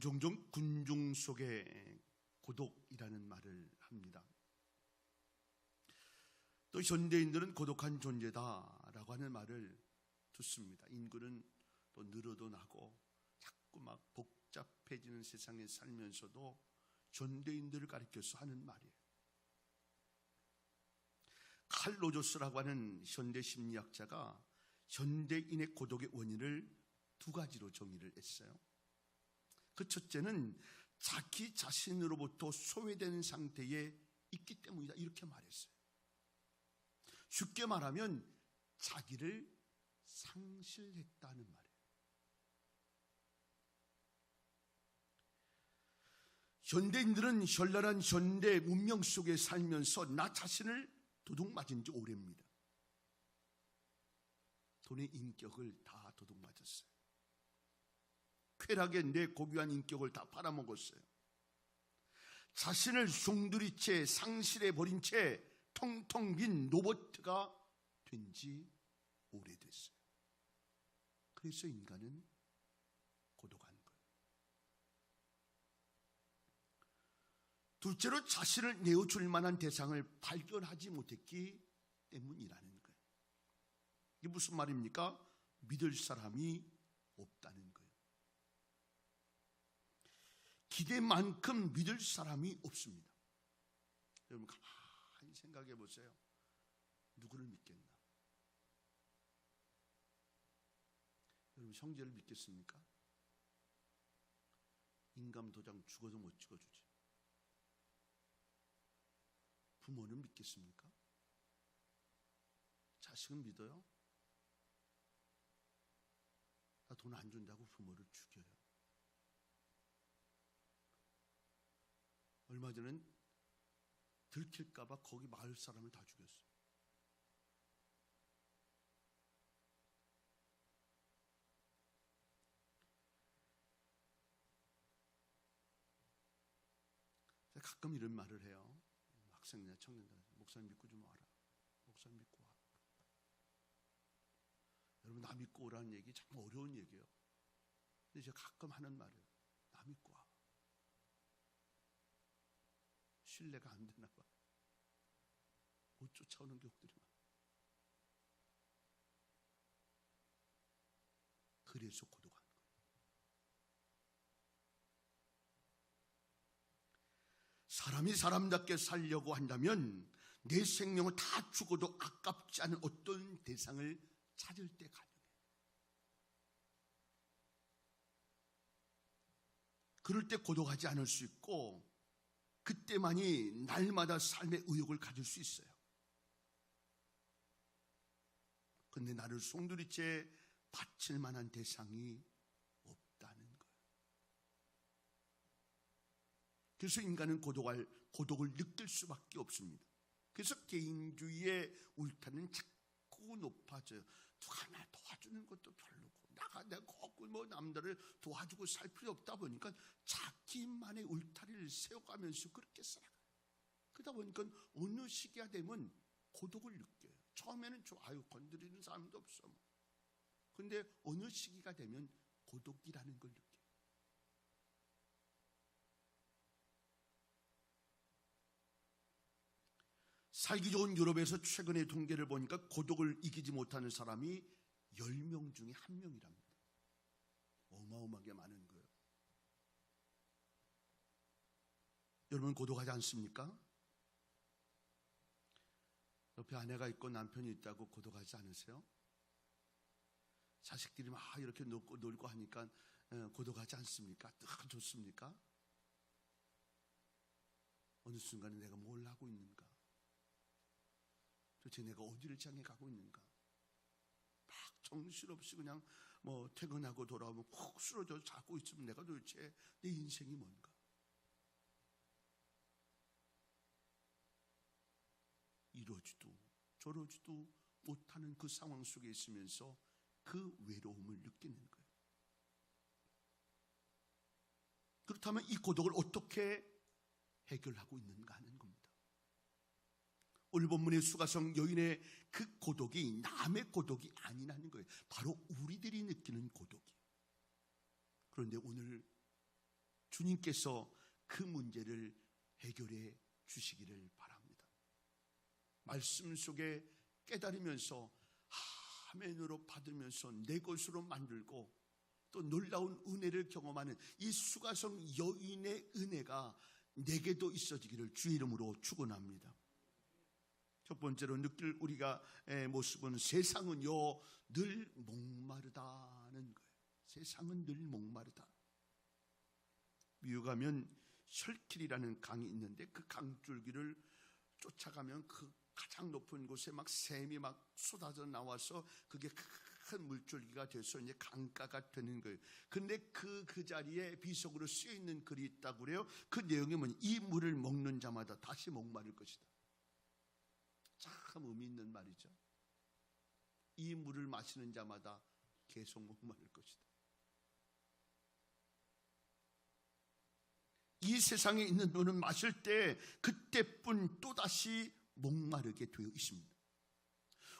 종종 군중 속의 고독이라는 말을 합니다. 또 현대인들은 고독한 존재다라고 하는 말을 듣습니다. 인구는 또 늘어도 나고 자꾸 막 복잡해지는 세상에 살면서도 현대인들을 가리켜서 하는 말이에요. 칼 로저스라고 하는 현대 심리학자가 현대인의 고독의 원인을 두 가지로 정의를 했어요. 그 첫째는 자기 자신으로부터 소외된 상태에 있기 때문이다, 이렇게 말했어요. 쉽게 말하면 자기를 상실했다는 말이에요. 현대인들은 현란한 현대 문명 속에 살면서 나 자신을 도둑맞은 지 오래입니다. 돈의 인격을 다 도둑맞았어요. 쾌락에 내 고귀한 인격을 다 팔아먹었어요. 자신을 송두리 채 상실해버린 채 텅텅 빈 로봇가 된 지 오래됐어요. 그래서 인간은 고독한 거예요. 둘째로 자신을 내어줄 만한 대상을 발견하지 못했기 때문이라는 거예요. 이게 무슨 말입니까? 믿을 사람이 없다는 거예요. 기대만큼 믿을 사람이 없습니다. 여러분 가만히 생각해 보세요. 누구를 믿겠나? 여러분 형제를 믿겠습니까? 인감 도장 죽어도 못 찍어주지. 부모는 믿겠습니까? 자식은 믿어요? 나 돈 안 준다고 부모를 죽여요. 얼마 전엔 들킬까봐 거기 마을 사람을 다 죽였어요. 제가 가끔 이런 말을 해요. 학생이나 청년들, 목사님 믿고 좀 와라. 목사님 믿고 와. 여러분, 나 믿고 오라는 얘기 참 어려운 얘기예요. 근데 제가 가끔 하는 말이에요. 나 믿고 와. 신뢰가 안 되나 봐. 못 쫓아오는 경우들이 많아. 그래서 고독한 거예요. 사람이 사람답게 살려고 한다면 내 생명을 다 죽어도 아깝지 않은 어떤 대상을 찾을 때 가능해. 그럴 때 고독하지 않을 수 있고, 그때만이 날마다 삶의 의욕을 가질 수 있어요. 그런데 나를 송두리째 바칠 만한 대상이 없다는 거예요. 그래서 인간은 고독을 느낄 수밖에 없습니다. 그래서 개인주의의 울타리는 자꾸 높아져요. 누가 나 도와주는 것도 별로고, 내가 꼭 뭐 남들을 도와주고 살 필요 없다 보니까 자기만의 울타리를 세워가면서 그렇게 살아가요. 그러다 보니까 어느 시기가 되면 고독을 느껴요. 처음에는 좋아요. 건드리는 사람도 없어. 그런데 어느 시기가 되면 고독이라는 걸 느껴요. 살기 좋은 유럽에서 최근의 통계를 보니까 고독을 이기지 못하는 사람이 10명 중에 1명이랍니다. 어마어마하게 많은 거예요. 여러분 고독하지 않습니까? 옆에 아내가 있고 남편이 있다고 고독하지 않으세요? 자식들이 막 이렇게 놀고 하니까 고독하지 않습니까? 딱 좋습니까? 어느 순간에 내가 뭘 하고 있는가? 도대체 내가 어디를 향해 가고 있는가? 막 정신없이 그냥 뭐 퇴근하고 돌아오면 푹 쓰러져 자고 있으면 내가 도대체 내 인생이 뭔가? 이러지도 저러지도 못하는 그 상황 속에 있으면서 그 외로움을 느끼는 거예요. 그렇다면 이 고독을 어떻게 해결하고 있는가 하는 겁니다. 오늘 본문의 수가성 여인의 그 고독이 남의 고독이 아니라는 거예요. 바로 우리들이 느끼는 고독이에요. 그런데 오늘 주님께서 그 문제를 해결해 주시기를 바랍니다. 말씀 속에 깨달으면서 아멘으로 받으면서 내 것으로 만들고 또 놀라운 은혜를 경험하는 이 수가성 여인의 은혜가 내게도 있어지기를 주의 이름으로 축원합니다. 첫 번째로 느낄 우리가 모습은 세상은요 늘 목마르다는 거예요. 세상은 늘 목마르다. 미국하면 셜킬이라는 강이 있는데 그 강줄기를 쫓아가면 그 가장 높은 곳에 막 샘이 막 쏟아져 나와서 그게 큰 물줄기가 돼서 이제 강가가 되는 거예요. 근데 그 자리에 비석으로 쓰여 있는 글이 있다고 그래요. 그 내용이 뭐냐? 이 물을 먹는 자마다 다시 목마를 것이다. 참 의미 있는 말이죠. 이 물을 마시는 자마다 계속 목마를 것이다. 이 세상에 있는 물은 마실 때 그때뿐 또다시 목마르게 되어 있습니다.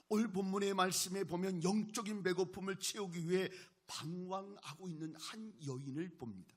오늘 본문의 말씀에 보면 영적인 배고픔을 채우기 위해 방황하고 있는 한 여인을 봅니다.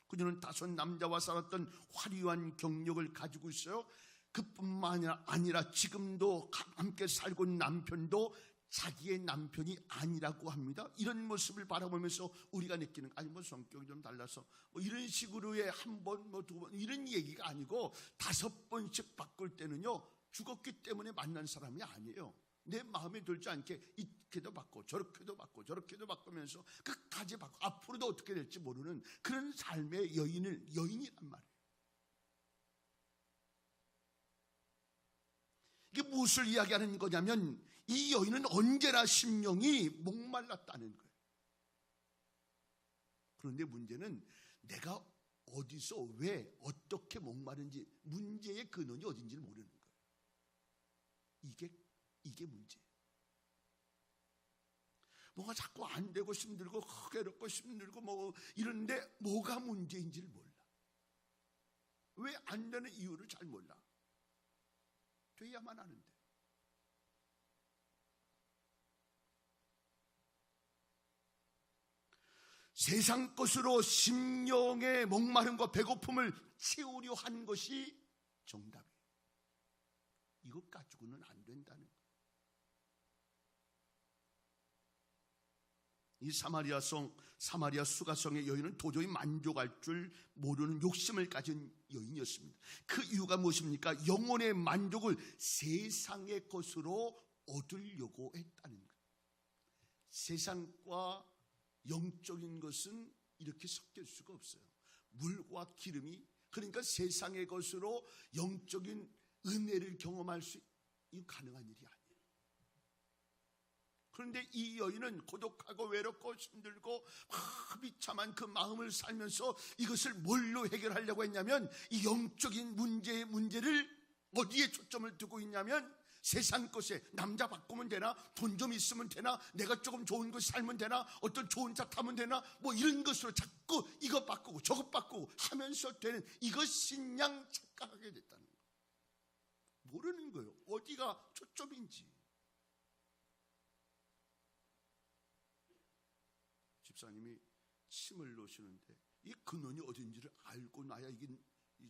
그녀는 5 남자와 살았던 화려한 경력을 가지고 있어요. 그뿐만 아니라 지금도 함께 살고 있는 남편도 자기의 남편이 아니라고 합니다. 이런 모습을 바라보면서 우리가 느끼는 아니 뭐 성격이 좀 달라서 뭐 이런 식으로의 한 번 뭐 2번 이런 얘기가 아니고 5번씩 바꿀 때는요 죽었기 때문에 만난 사람이 아니에요. 내 마음에 들지 않게 이렇게도 바꿔 저렇게도 바꿔 저렇게도 바꾸면서 끝까지 바꿔 앞으로도 어떻게 될지 모르는 그런 삶의 여인이란 말이에요. 이게 무엇을 이야기하는 거냐면 이 여인은 언제나 심령이 목말랐다는 거예요. 그런데 문제는 내가 어디서 왜 어떻게 목마른지 문제의 근원이 어딘지를 모르는 거예요. 이게 문제예요. 뭐가 자꾸 안 되고 힘들고 괴롭고 힘들고 뭐 이런데 뭐가 문제인지를 몰라. 왜 안 되는 이유를 잘 몰라. 돼야만 하는데. 세상 것으로 심령의 목마름과 배고픔을 채우려 한 것이 정답이에요. 이것 가지고는 안 된다는 거예요. 이 사마리아 수가성의 여인은 도저히 만족할 줄 모르는 욕심을 가진 여인이었습니다. 그 이유가 무엇입니까? 영혼의 만족을 세상의 것으로 얻으려고 했다는 거예요. 세상과 영적인 것은 이렇게 섞일 수가 없어요. 물과 기름이 그러니까 세상의 것으로 영적인 은혜를 경험할 수 이거 가능한 일이 아니에요. 그런데 이 여인은 고독하고 외롭고 힘들고 비참한 그 마음을 살면서 이것을 뭘로 해결하려고 했냐면 이 영적인 문제를 어디에 초점을 두고 있냐면 세상 것에 남자 바꾸면 되나 돈 좀 있으면 되나 내가 조금 좋은 것 살면 되나 어떤 좋은 차 타면 되나 뭐 이런 것으로 자꾸 이것 바꾸고 저것 바꾸고 하면서 되는 이것 신양 착각하게 됐다는 거예요. 모르는 거예요. 어디가 초점인지. 집사님이 침을 놓으시는데 이 근원이 어딘지를 알고 나야 이게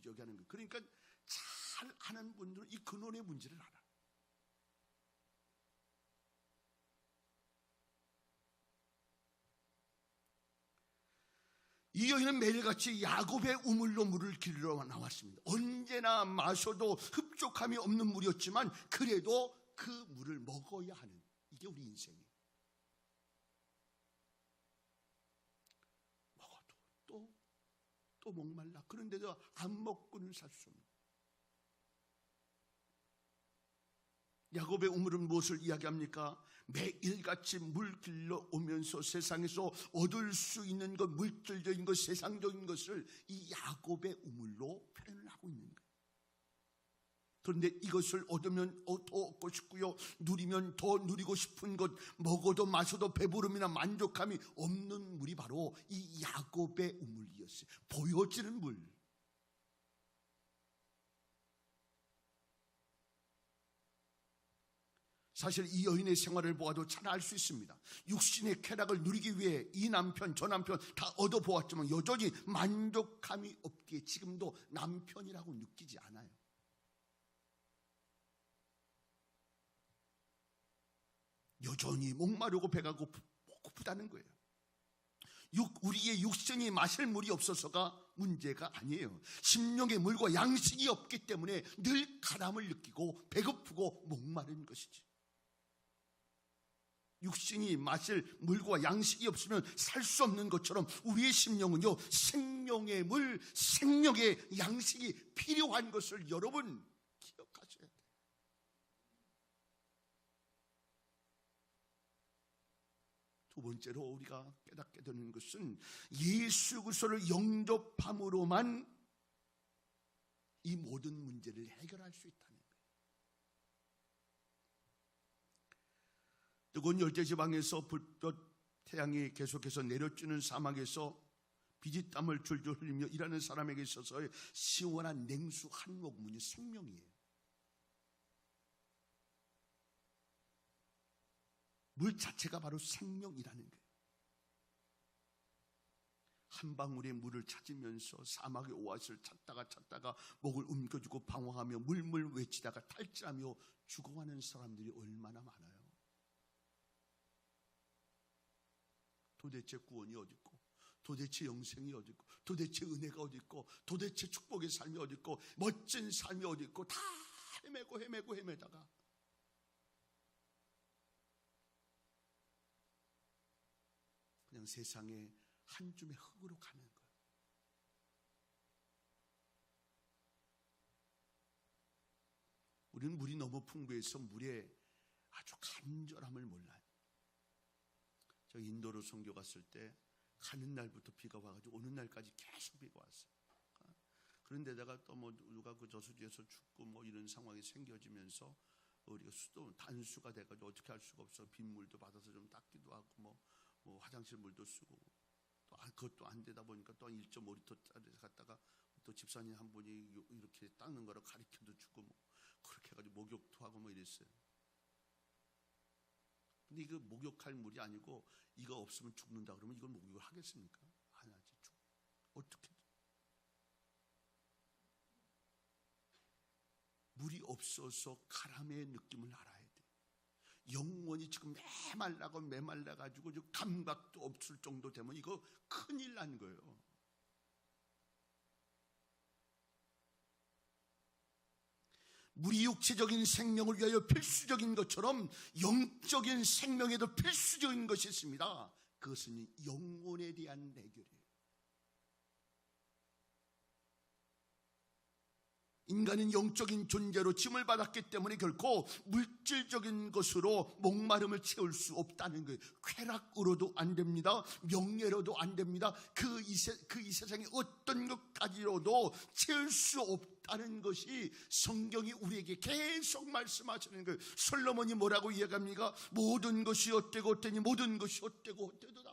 저기 하는 거예요. 그러니까 잘 아는 분들은 이 근원의 문제를 알아. 이 여인은 매일같이 야곱의 우물로 물을 길러 나왔습니다. 언제나 마셔도 흡족함이 없는 물이었지만 그래도 그 물을 먹어야 하는 이게 우리 인생이에요. 먹어도 또 목말라. 그런데도 안 먹고는 살 수 없는. 야곱의 우물은 무엇을 이야기합니까? 매일같이 물 길러 오면서 세상에서 얻을 수 있는 것, 물질적인 것, 세상적인 것을 이 야곱의 우물로 표현을 하고 있는 거예요. 그런데 이것을 얻으면 더 얻고 싶고요, 누리면 더 누리고 싶은 것, 먹어도 마셔도 배부름이나 만족함이 없는 물이 바로 이 야곱의 우물이었어요. 보여지는 물. 사실 이 여인의 생활을 보아도 잘 알 수 있습니다. 육신의 쾌락을 누리기 위해 이 남편 저 남편 다 얻어보았지만 여전히 만족감이 없기에 지금도 남편이라고 느끼지 않아요. 여전히 목마르고 배가 고프다는 거예요. 우리의 육신이 마실 물이 없어서가 문제가 아니에요. 심령의 물과 양식이 없기 때문에 늘 가람을 느끼고 배고프고 목마른 것이지. 육신이 마실 물과 양식이 없으면 살 수 없는 것처럼 우리의 심령은요, 생명의 물, 생명의 양식이 필요한 것을 여러분 기억하셔야 돼요. 두 번째로 우리가 깨닫게 되는 것은 예수 그리스도를 영접함으로만 이 모든 문제를 해결할 수 있다는 거예요. 뜨거운 열대지방에서 불볕 태양이 계속해서 내려쬐는 사막에서 비지땀을 줄줄 흘리며 일하는 사람에게 있어서의 시원한 냉수 한 모금이 생명이에요. 물 자체가 바로 생명이라는 거예요. 한 방울의 물을 찾으면서 사막의 오아시스를 찾다가 목을 움켜쥐고 방황하며 물물 외치다가 탈진하며 죽어가는 사람들이 얼마나 많아요. 도대체 구원이 어디 있고, 도대체 영생이 어디 있고, 도대체 은혜가 어디 있고, 도대체 축복의 삶이 어디 있고, 멋진 삶이 어디 있고, 다 헤매다가 그냥 세상에 한 줌의 흙으로 가는 거예요. 우리는 물이 너무 풍부해서 물에 아주 간절함을 몰라요. 저 인도로 선교 갔을 때 가는 날부터 비가 와가지고 오는 날까지 계속 비가 왔어요. 그런데다가 또 뭐 누가 그 저수지에서 죽고 뭐 이런 상황이 생겨지면서 우리가 수도 단수가 돼가지고 어떻게 할 수가 없어. 빗물도 받아서 좀 닦기도 하고 뭐 화장실 물도 쓰고 또 그것도 안 되다 보니까 또 1.5리터짜리 갔다가 또 집사님 한 분이 이렇게 닦는 거를 가르쳐도 주고 뭐 그렇게 해가지고 목욕도 하고 뭐 이랬어요. 근데 이거 목욕할 물이 아니고 이거 없으면 죽는다 그러면 이걸 목욕을 하겠습니까? 안 하지. 어떻게? 물이 없어서 가람의 느낌을 알아야 돼. 영원히 지금 메말라가지고 감각도 없을 정도 되면 이거 큰일 난 거예요. 물이 육체적인 생명을 위하여 필수적인 것처럼 영적인 생명에도 필수적인 것이 있습니다. 그것은 영혼에 대한 해결이에요. 인간은 영적인 존재로 짐을 받았기 때문에 결코 물질적인 것으로 목마름을 채울 수 없다는 거예요. 쾌락으로도 안 됩니다. 명예로도 안 됩니다. 그 이 세상의 어떤 것까지로도 채울 수 없다는 것이 성경이 우리에게 계속 말씀하시는 거예요. 솔로몬이 뭐라고 이야기합니까? 모든 것이 어때고 어때니 모든 것이 어때고 어때도다.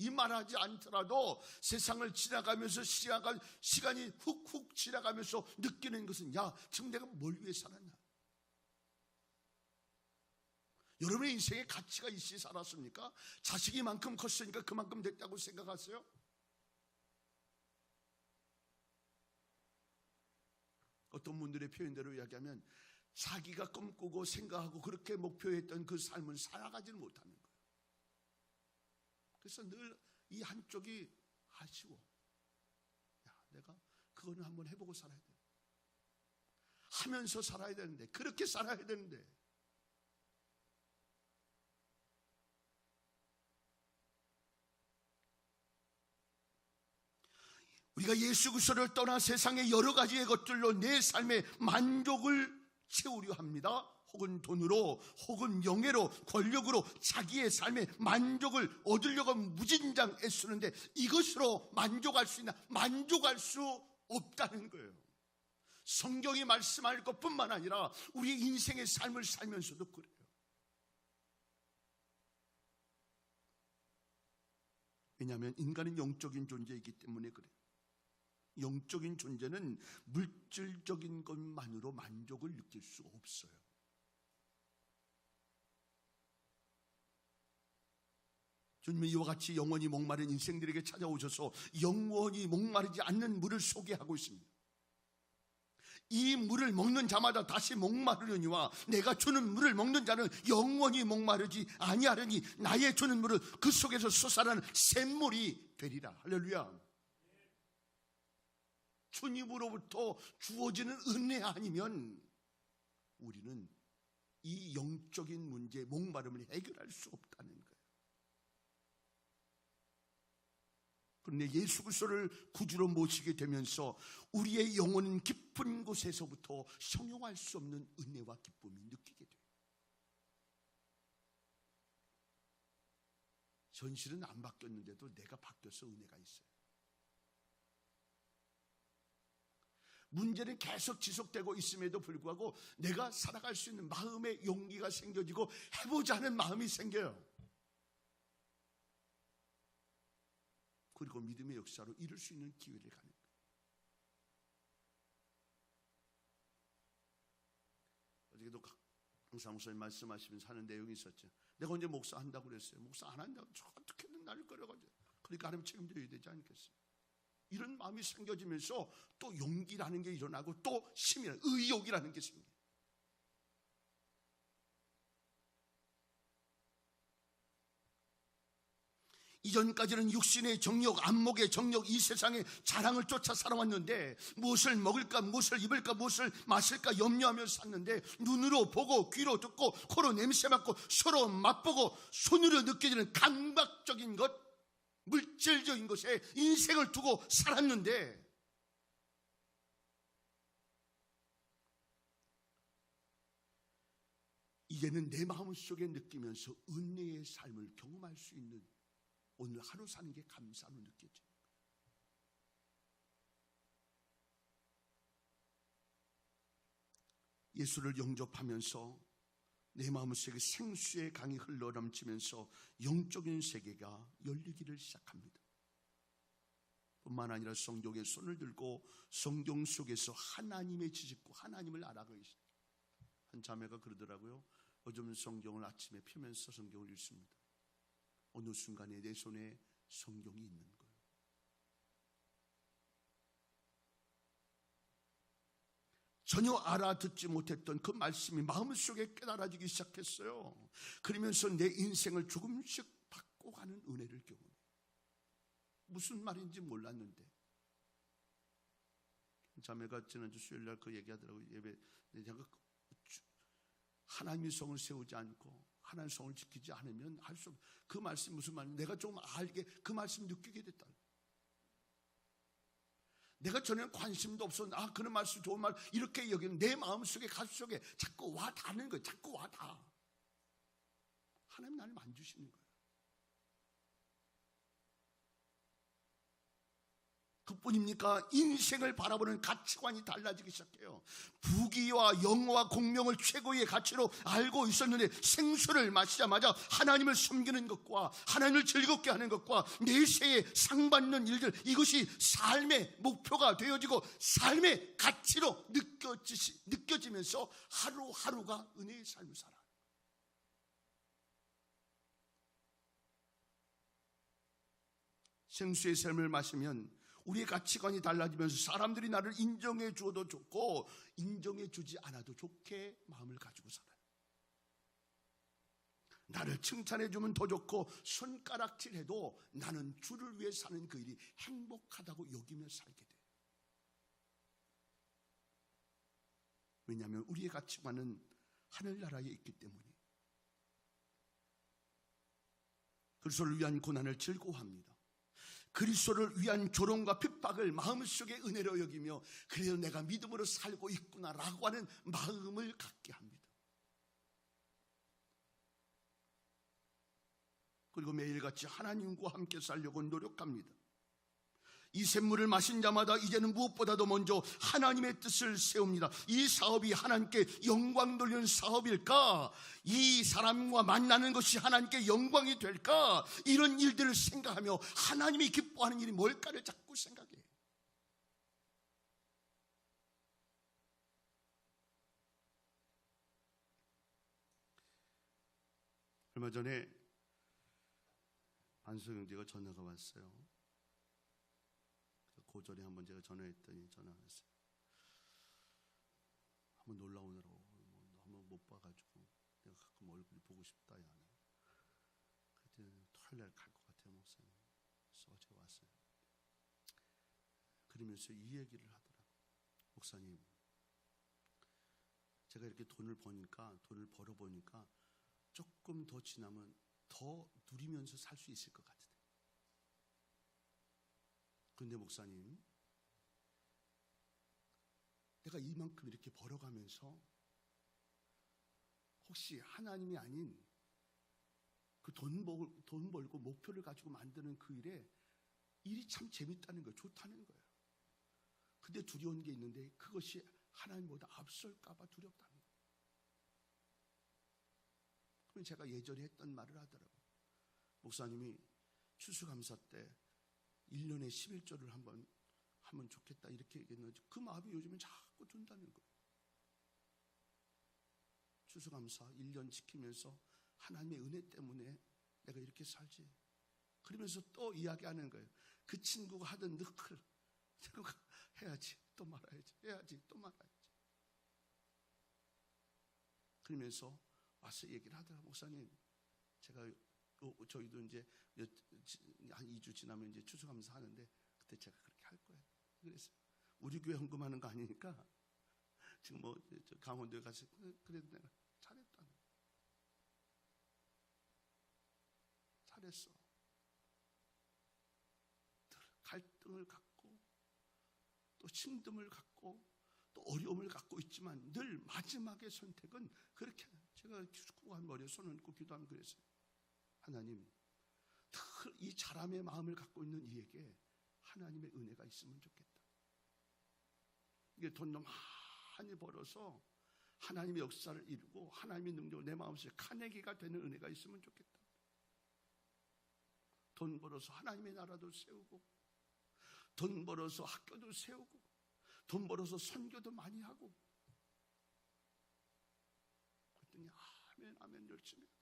이 말하지 않더라도 세상을 지나가면서 시간이 훅훅 지나가면서 느끼는 것은 야, 지금 내가 뭘 위해 살았나? 여러분의 인생에 가치가 있이 살았습니까? 자식이 만큼 컸으니까 그만큼 됐다고 생각하세요? 어떤 분들의 표현대로 이야기하면 자기가 꿈꾸고 생각하고 그렇게 목표했던 그 삶을 살아가지 못하는 거예요. 그래서 늘 이 한쪽이 아쉬워. 야, 내가 그거는 한번 해보고 살아야 돼. 하면서 살아야 되는데, 그렇게 살아야 되는데. 우리가 예수 그리스도를 떠나 세상의 여러 가지의 것들로 내 삶의 만족을 채우려 합니다. 혹은 돈으로, 혹은 명예로, 권력으로 자기의 삶의 만족을 얻으려고 무진장 애쓰는데 이것으로 만족할 수 있나? 만족할 수 없다는 거예요. 성경이 말씀할 것뿐만 아니라 우리의 인생의 삶을 살면서도 그래요. 왜냐하면 인간은 영적인 존재이기 때문에 그래요. 영적인 존재는 물질적인 것만으로 만족을 느낄 수 없어요. 주님은 이와 같이 영원히 목마른 인생들에게 찾아오셔서 영원히 목마르지 않는 물을 소개하고 있습니다. 이 물을 먹는 자마다 다시 목마르려니와 내가 주는 물을 먹는 자는 영원히 목마르지 아니하려니 나의 주는 물은 그 속에서 솟아나는 샘물이 되리라. 할렐루야. 주님으로부터 주어지는 은혜 아니면 우리는 이 영적인 문제, 목마름을 해결할 수 없다는 거예요. 그런데 예수 그리스도를 구주로 모시게 되면서 우리의 영혼은 깊은 곳에서부터 형용할 수 없는 은혜와 기쁨이 느끼게 돼요. 현실은 안 바뀌었는데도 내가 바뀌어서 은혜가 있어요. 문제는 계속 지속되고 있음에도 불구하고 내가 살아갈 수 있는 마음의 용기가 생겨지고 해보자 하는 마음이 생겨요. 그리고 믿음의 역사로 이룰 수 있는 기회를 가는 거예요. 어저께도 강사 목사님 말씀하시면서 하는 내용이 있었죠. 내가 언제 목사 한다고 그랬어요. 목사 안 한다고 어떻게든 나를 끌어가죠. 그러니까 하나님 책임져야 되지 않겠어요. 이런 마음이 생겨지면서 또 용기라는 게 일어나고 또 힘이라는 의욕이라는 게 생겨요. 이전까지는 육신의 정욕, 안목의 정욕, 이 세상의 자랑을 쫓아 살아왔는데 무엇을 먹을까, 무엇을 입을까, 무엇을 마실까 염려하며 샀는데 눈으로 보고 귀로 듣고 코로 냄새 맡고 서로 맛보고 손으로 느껴지는 감각적인 것, 물질적인 것에 인생을 두고 살았는데 이제는 내 마음속에 느끼면서 은혜의 삶을 경험할 수 있는 오늘 하루 사는 게 감사로 느껴져요. 예수를 영접하면서 내 마음속에 생수의 강이 흘러넘치면서 영적인 세계가 열리기를 시작합니다. 뿐만 아니라 성경에 손을 들고 성경 속에서 하나님의 지식과 하나님을 알아가기 시작해요. 한 자매가 그러더라고요. 요즘 성경을 아침에 펴면서 성경을 읽습니다. 어느 순간에 내 손에 성경이 있는 거예요. 전혀 알아듣지 못했던 그 말씀이 마음속에 깨달아지기 시작했어요. 그러면서 내 인생을 조금씩 바꿔가는 은혜를 경험해요. 무슨 말인지 몰랐는데 자매가 지난주 수요일날 그 얘기하더라고요. 예배 내가 하나님의 성을 세우지 않고 하나님의 성을 지키지 않으면 할 수 없는 그 말씀이 무슨 말인지 내가 좀 알게 그 말씀 느끼게 됐다. 내가 전에는 관심도 없었는데 그런 말씀 좋은 말 이렇게 여기는 내 마음속에 가슴속에 자꾸 와 닿는 거예요. 자꾸 와 닿아. 하나님 나를 만지시는 거예요. 그뿐입니까? 인생을 바라보는 가치관이 달라지기 시작해요. 부귀와 영화와 공명을 최고의 가치로 알고 있었는데 생수를 마시자마자 하나님을 섬기는 것과 하나님을 즐겁게 하는 것과 내세에 상받는 일들, 이것이 삶의 목표가 되어지고 삶의 가치로 느껴지면서 하루하루가 은혜의 삶을 살아. 생수의 샘을 마시면 우리의 가치관이 달라지면서 사람들이 나를 인정해 주어도 좋고 인정해 주지 않아도 좋게 마음을 가지고 살아요. 나를 칭찬해 주면 더 좋고 손가락질해도 나는 주를 위해 사는 그 일이 행복하다고 여기며 살게 돼요. 왜냐하면 우리의 가치관은 하늘나라에 있기 때문이에요. 그리스도를 위한 고난을 즐거워합니다. 그리스도를 위한 조롱과 핍박을 마음속에 은혜로 여기며 그래도 내가 믿음으로 살고 있구나라고 하는 마음을 갖게 합니다. 그리고 매일같이 하나님과 함께 살려고 노력합니다. 이 샘물을 마신 자마다 이제는 무엇보다도 먼저 하나님의 뜻을 세웁니다. 이 사업이 하나님께 영광 돌리는 사업일까? 이 사람과 만나는 것이 하나님께 영광이 될까? 이런 일들을 생각하며 하나님이 기뻐하는 일이 뭘까를 자꾸 생각해요. 얼마 전에 안소 형제가 전화가 왔어요. 고전에 한번 제가 전화했더니 전화가 왔어요. 한번 놀러 오느라고 한번 못 봐가지고 내가 가끔 얼굴 보고 싶다. 야. 그때 토요일 날 갈 것 같아요, 목사님. 그래서 어제 왔어요. 그러면서 이 얘기를 하더라고요. 목사님, 제가 이렇게 돈을 벌어보니까 조금 더 지나면 더 누리면서 살 수 있을 것 같아요. 그런데 목사님, 내가 이만큼 이렇게 벌어가면서 혹시 하나님이 아닌 그 돈 벌고 목표를 가지고 만드는 그 일이 참 재밌다는 거예요. 좋다는 거예요. 근데 두려운 게 있는데 그것이 하나님보다 앞설까봐 두렵답니다. 그럼 제가 예전에 했던 말을 하더라고요. 목사님이 추수감사 때 1년에 11조를 한번 하면 좋겠다 이렇게 얘기했는데 그 마음이 요즘엔 자꾸 든다는 거예요. 추수감사 1년 지키면서 하나님의 은혜 때문에 내가 이렇게 살지. 그러면서 또 이야기하는 거예요. 그 친구가 하던 너클 내가 해야지 또 말아야지 해야지 또 말아야지. 그러면서 와서 얘기를 하더라고요. 목사님, 제가 저희도 이제 한 2주 지나면 이제 추수감사 하는데 그때 제가 그렇게 할 거예요. 그래서 우리 교회 헌금하는 거 아니니까 지금 뭐 강원도에 가서 그래도 내가 잘했다는 거예요. 잘했어. 갈등을 갖고 또 힘듦을 갖고 또 어려움을 갖고 있지만 늘 마지막의 선택은 그렇게 제가 축구한 머리에 손을 얹고 기도하면 그랬어요. 하나님, 이 사람의 마음을 갖고 있는 이에게 하나님의 은혜가 있으면 좋겠다. 이게 돈도 많이 벌어서 하나님의 역사를 이루고 하나님의 능력을 내 마음속에 카네기가 되는 은혜가 있으면 좋겠다. 돈 벌어서 하나님의 나라도 세우고 돈 벌어서 학교도 세우고 돈 벌어서 선교도 많이 하고. 그랬더니 아멘 아멘 열심히 하더라.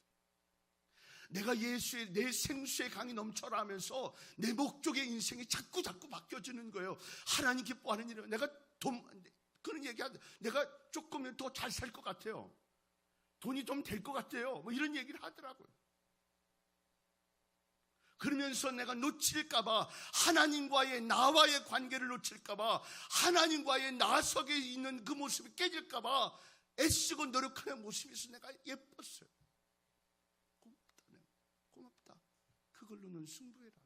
내가 예수의 내 생수의 강이 넘쳐라 하면서 내 목적의 인생이 자꾸 바뀌어지는 거예요. 하나님 기뻐하는 일은 내가 그런 얘기하는데 내가 조금은 더 잘 살 것 같아요. 돈이 좀 될 것 같아요. 뭐 이런 얘기를 하더라고요. 그러면서 내가 놓칠까봐 하나님과의 나와의 관계를 놓칠까봐 하나님과의 나석에 있는 그 모습이 깨질까봐 애쓰고 노력하는 모습이 있어 내가 예뻤어요. 고맙다. 그걸로는 승부해라.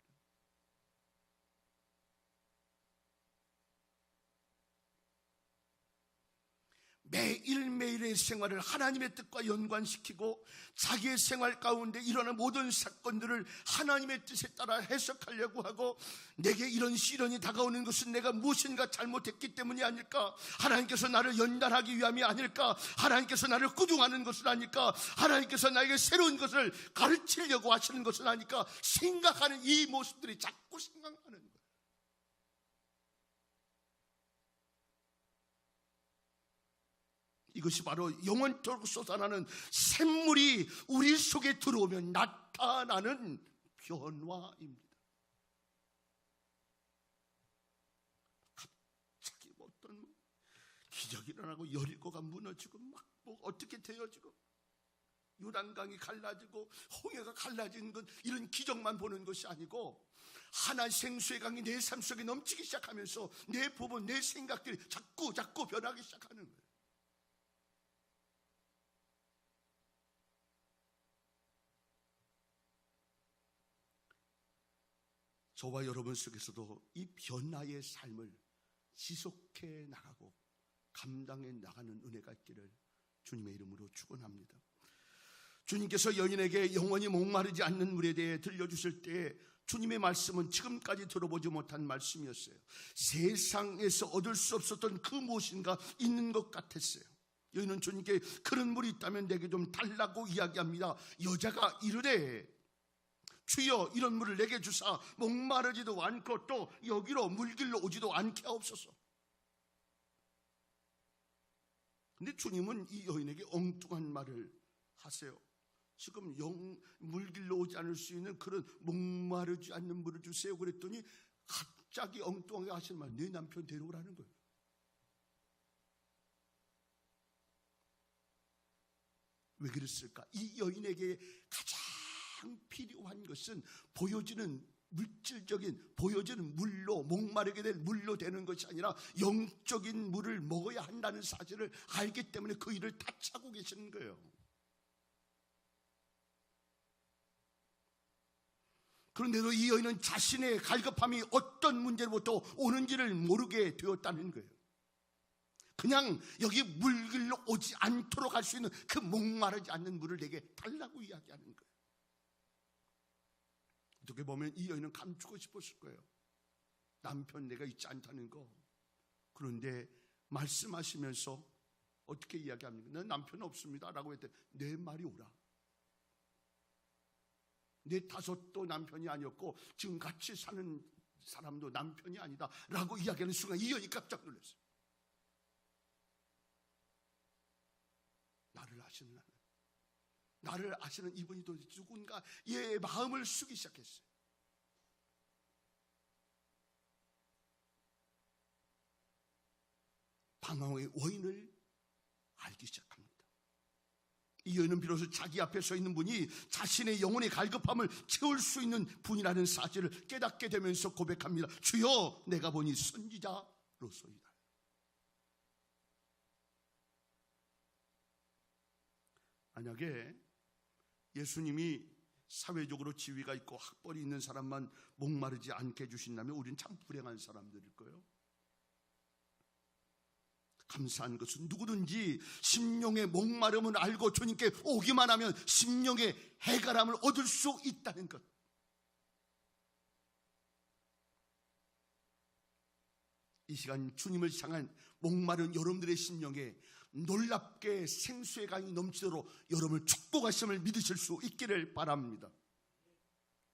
매일매일의 생활을 하나님의 뜻과 연관시키고 자기의 생활 가운데 일어나는 모든 사건들을 하나님의 뜻에 따라 해석하려고 하고 내게 이런 시련이 다가오는 것은 내가 무엇인가 잘못했기 때문이 아닐까? 하나님께서 나를 연단하기 위함이 아닐까? 하나님께서 나를 꾸중하는 것은 아닐까? 하나님께서 나에게 새로운 것을 가르치려고 하시는 것은 아닐까? 생각하는 이 모습들이 자꾸 생각나는 거예요. 이것이 바로 영원토록 솟아나는 샘물이 우리 속에 들어오면 나타나는 변화입니다. 갑자기 어떤 기적이 일어나고 여리고가 무너지고 막 뭐 어떻게 되어지고 요단강이 갈라지고 홍해가 갈라지는 건 이런 기적만 보는 것이 아니고 하나 생수의 강이 내 삶 속에 넘치기 시작하면서 내 부분, 내 생각들이 자꾸 변하기 시작하는 거예요. 저와 여러분 속에서도 이 변화의 삶을 지속해 나가고 감당해 나가는 은혜가 있기를 주님의 이름으로 축원합니다. 주님께서 여인에게 영원히 목마르지 않는 물에 대해 들려주실 때 주님의 말씀은 지금까지 들어보지 못한 말씀이었어요. 세상에서 얻을 수 없었던 그 무엇인가 있는 것 같았어요. 여인은 주님께 그런 물이 있다면 내게 좀 달라고 이야기합니다. 여자가 이르되 주여 이런 물을 내게 주사 목마르지도 않고 또 여기로 물길로 오지도 않게 하옵소서. 근데 주님은 이 여인에게 엉뚱한 말을 하세요. 지금 물길로 오지 않을 수 있는 그런 목마르지 않는 물을 주세요. 그랬더니 갑자기 엉뚱하게 하시는 말, 내 남편 데려오라는 거예요. 왜 그랬을까? 이 여인에게 가장 필요한 것은 보여지는 물질적인, 보여지는 물로, 목마르게 될 물로 되는 것이 아니라 영적인 물을 먹어야 한다는 사실을 알기 때문에 그 일을 다 차고 계시는 거예요. 그런데도 이 여인은 자신의 갈급함이 어떤 문제로부터 오는지를 모르게 되었다는 거예요. 그냥 여기 물길로 오지 않도록 할 수 있는 그 목마르지 않는 물을 내게 달라고 이야기하는 거예요. 어떻게 보면 이 여인은 감추고 싶었을 거예요. 남편 내가 있지 않다는 거. 그런데 말씀하시면서 어떻게 이야기합니까? 난 남편 없습니다 라고 했더니 내 말이 오라. 내 다섯도 남편이 아니었고 지금 같이 사는 사람도 남편이 아니다 라고 이야기하는 순간 이 여인이 깜짝 놀랐어요. 나를 아시는 하나님, 나를 아시는 이분이 도대체 누군가 얘의 마음을 쓰기 시작했어요. 방황의 원인을 알기 시작합니다. 이 여인은 비로소 자기 앞에 서 있는 분이 자신의 영혼의 갈급함을 채울 수 있는 분이라는 사실을 깨닫게 되면서 고백합니다. 주여, 내가 보니 선지자로소이다. 만약에 예수님이 사회적으로 지위가 있고 학벌이 있는 사람만 목마르지 않게 해주신다면 우리는 참 불행한 사람들일 거예요. 감사한 것은 누구든지 심령의 목마름을 알고 주님께 오기만 하면 심령의 해결함을 얻을 수 있다는 것. 이 시간 주님을 향한 목마른 여러분들의 심령에 놀랍게 생수의 강이 넘치도록 여러분을 축복하심을 믿으실 수 있기를 바랍니다.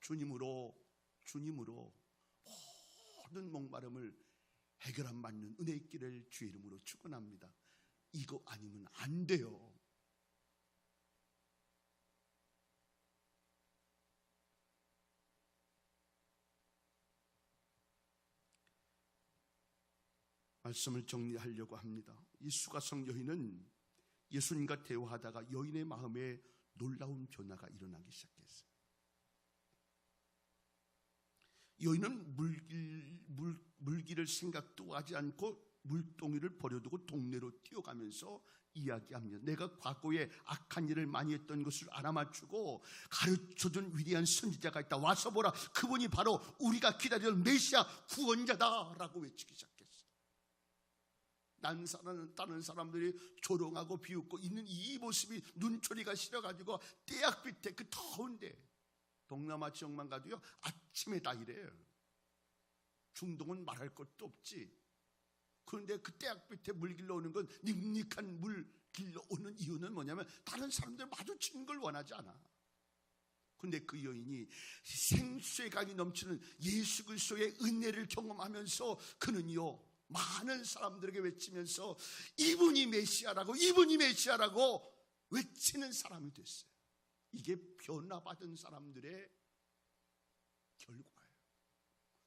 주님으로 모든 목마름을 해결함 받는 은혜 있기를 주의 이름으로 축원합니다. 이거 아니면 안 돼요. 말씀을 정리하려고 합니다. 이 수가성 여인은 예수님과 대화하다가 여인의 마음에 놀라운 변화가 일어나기 시작했어요. 여인은 물길을 생각도 하지 않고 물동이를 버려두고 동네로 뛰어가면서 이야기합니다. 내가 과거에 악한 일을 많이 했던 것을 알아맞추고 가르쳐준 위대한 선지자가 있다. 와서 보라. 그분이 바로 우리가 기다리던 메시아 구원자다라고 외치기 시작했어요. 다른 사람들이 조롱하고 비웃고 있는 이 모습이 눈초리가 시려가지고 떼약빛에 그 더운데, 동남아 지역만 가도요 아침에 다 이래요. 중동은 말할 것도 없지. 그런데 그 떼약빛에 물길로 오는 건, 닉닉한 물길로 오는 이유는 뭐냐면 다른 사람들 마주치는 걸 원하지 않아. 그런데 그 여인이 생수의 강이 넘치는 예수 그리스도의 은혜를 경험하면서 그는요 많은 사람들에게 외치면서 이분이 메시아라고 외치는 사람이 됐어요. 이게 변화받은 사람들의 결과예요.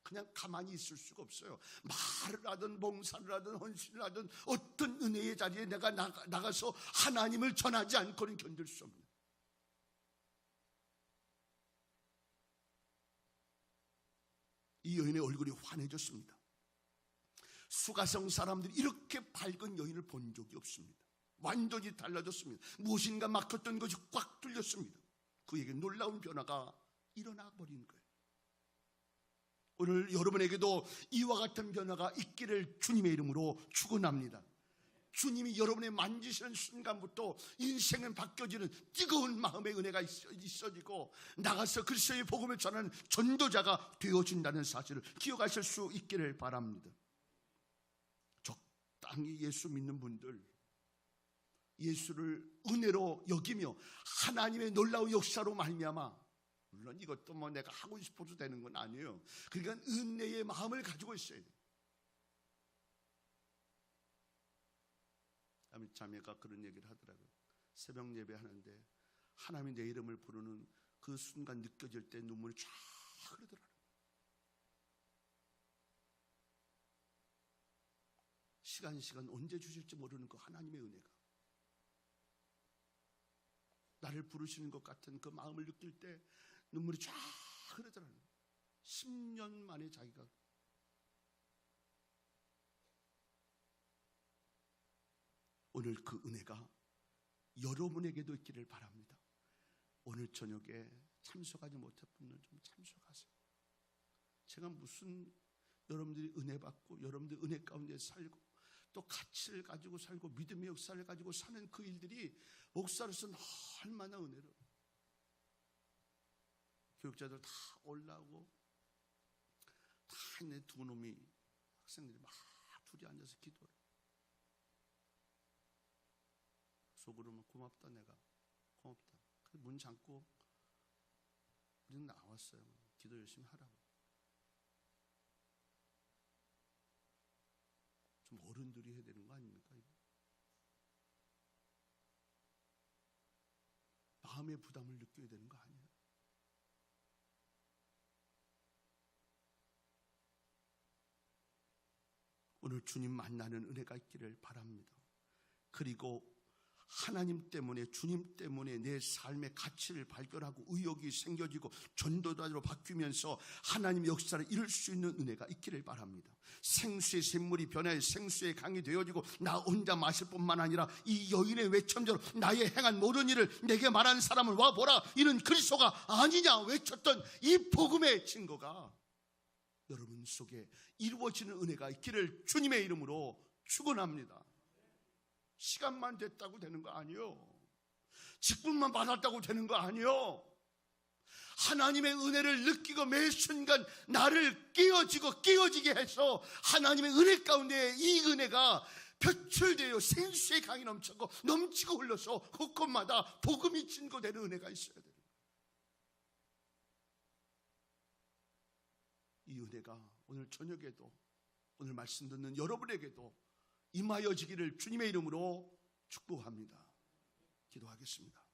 그냥 가만히 있을 수가 없어요. 말을 하든 봉사를 하든 헌신을 하든 어떤 은혜의 자리에 내가 나가서 하나님을 전하지 않고는 견딜 수 없는, 이 여인의 얼굴이 환해졌습니다. 수가성 사람들이 이렇게 밝은 여인을 본 적이 없습니다. 완전히 달라졌습니다. 무엇인가 막혔던 것이 꽉 뚫렸습니다. 그에게 놀라운 변화가 일어나 버린 거예요. 오늘 여러분에게도 이와 같은 변화가 있기를 주님의 이름으로 축원합니다. 주님이 여러분의 만지시는 순간부터 인생은 바뀌어지는 뜨거운 마음의 은혜가 있어지고 나가서 그리스도의 복음을 전하는 전도자가 되어진다는 사실을 기억하실 수 있기를 바랍니다. 적당히 예수 믿는 분들, 예수를 은혜로 여기며 하나님의 놀라운 역사로 말미암아, 물론 이것도 뭐 내가 하고 싶어도 되는 건 아니에요. 그러니까 은혜의 마음을 가지고 있어야 돼요. 자매가 그런 얘기를 하더라고요. 새벽 예배 하는데 하나님이 내 이름을 부르는 그 순간 느껴질 때 눈물이 쫙 흐르더라고요. 시간 언제 주실지 모르는 그 하나님의 은혜가 나를 부르시는 것 같은 그 마음을 느낄 때 눈물이 쫙 흐르더라고요. 10년 만에 자기가 오늘 그 은혜가 여러분에게도 있기를 바랍니다. 오늘 저녁에 참석하지 못한 분들 좀 참석하세요. 제가 무슨 여러분들이 은혜 받고 여러분들 은혜 가운데 살고 또 가치를 가지고 살고 믿음의 역사를 가지고 사는 그 일들이 목사로서 얼마나 은혜로 교육자들 다 올라오고 다 내 두 놈이 학생들이 막 둘이 앉아서 기도를 속으로는 고맙다 내가 고맙다. 그래서 문 잠고 우리는 나왔어요. 기도 열심히 하라고. 좀 어른들이 해야 되는 거 아닙니까? 이거? 마음의 부담을 느껴야 되는 거 아니에요? 오늘 주님 만나는 은혜가 있기를 바랍니다. 그리고 하나님 때문에 주님 때문에 내 삶의 가치를 발견하고 의욕이 생겨지고 전도자로 바뀌면서 하나님 역사를 이룰 수 있는 은혜가 있기를 바랍니다. 생수의 샘물이 변하여 생수의 강이 되어지고 나 혼자 마실 뿐만 아니라 이 여인의 외침대로 나의 행한 모든 일을 내게 말하는 사람을 와보라, 이는 그리스도가 아니냐 외쳤던 이 복음의 증거가 여러분 속에 이루어지는 은혜가 있기를 주님의 이름으로 축원합니다. 시간만 됐다고 되는 거 아니요. 직분만 받았다고 되는 거 아니요. 하나님의 은혜를 느끼고 매 순간 나를 깨어지게 해서 하나님의 은혜 가운데 이 은혜가 표출되어 생수의 강이 넘치고 흘러서 곳곳마다 복음이 증거되는 은혜가 있어야 돼요. 이 은혜가 오늘 저녁에도 오늘 말씀 듣는 여러분에게도 임하여지기를 주님의 이름으로 축복합니다. 기도하겠습니다.